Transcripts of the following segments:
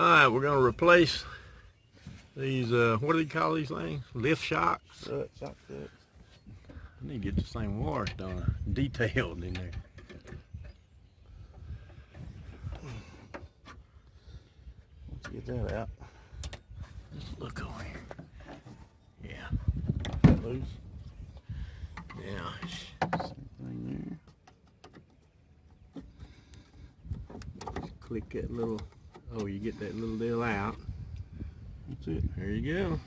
Alright, we're going to replace these, what do you call these things? Lift shocks? Shock struts. I need to get this thing washed on, detailed in there. Let's get that out. Just look over here. Yeah. Loose. Yeah. Same thing there. Just click that little, oh, you get that little deal out. That's it. There you go.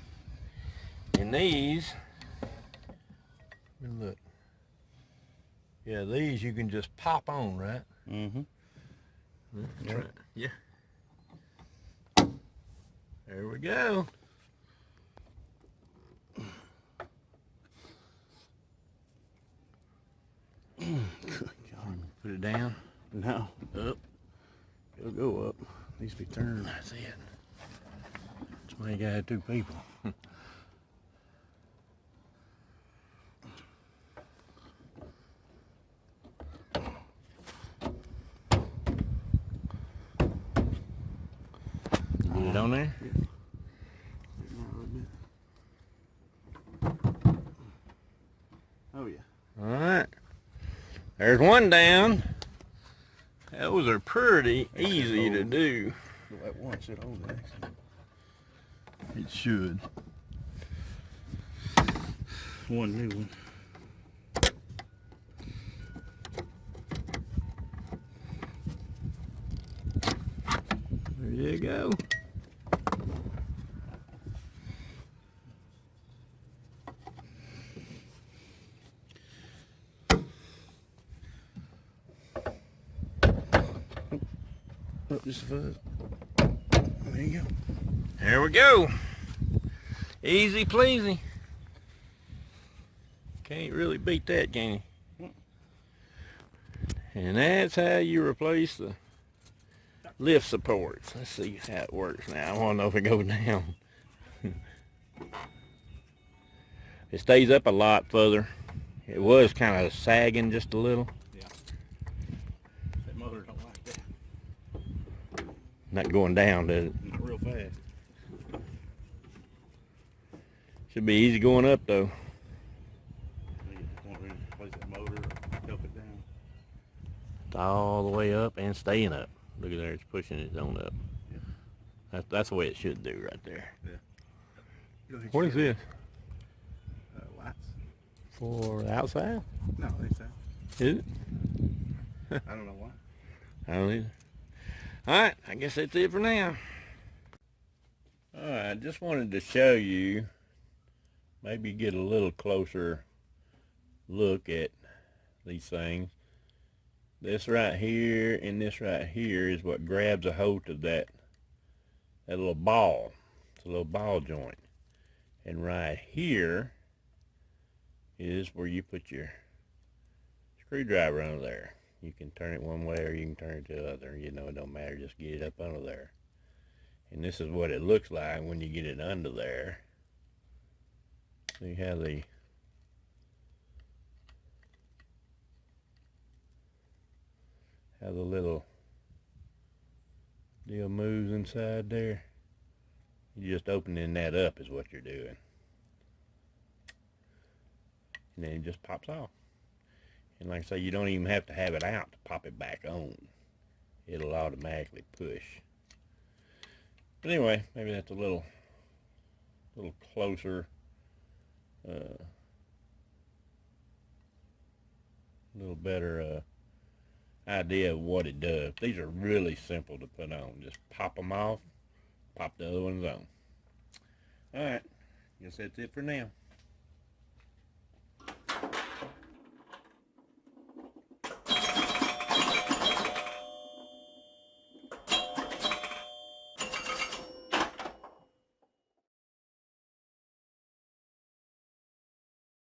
And these, look. Yeah, these you can just pop on, right? Mm-hmm. That's right. Yeah. There we go. Put it down. No. Up. It'll go up. Needs to be turned. That's it. That's why you gotta have two people. Get it on there? Yeah. Oh yeah. Alright. There's one down. Those are pretty easy to do. That one sit on there. It should. One new one. There you go. Oh, just a fuzz. There you go. There we go. Easy pleasy. Can't really beat that, can you? And that's how you replace the lift supports. Let's see how it works now. I want to know if it goes down. It stays up a lot further. It was kind of sagging just a little. Yeah. That motor don't like that. Not going down, does it? Not real fast. Should be easy going up though. You just want to replace that motor or help it down. It's all the way up and staying up. Look at there, it's pushing its own up. Yeah. That's the way it should do right there. Yeah. What is this? Lights. For the outside? No, they say. Is it? I don't know why. I don't either. Alright, I guess that's it for now. Alright, just wanted to show you, maybe get a little closer look at these things. This right here and this right here is what grabs a hold of that little ball. It's a little ball joint. And right here is where you put your screwdriver under there. You can turn it one way or you can turn it to the other. You know, it don't matter. Just get it up under there. And this is what it looks like when you get it under there. So you have the little deal moves inside there. You're just opening that up is what you're doing. And then it just pops off. And like I say, you don't even have to have it out to pop it back on. It'll automatically push. But anyway, maybe that's a little closer, little better idea of what it does. These are really simple to put on. Just pop them off, pop the other ones on. Alright, guess that's it for now.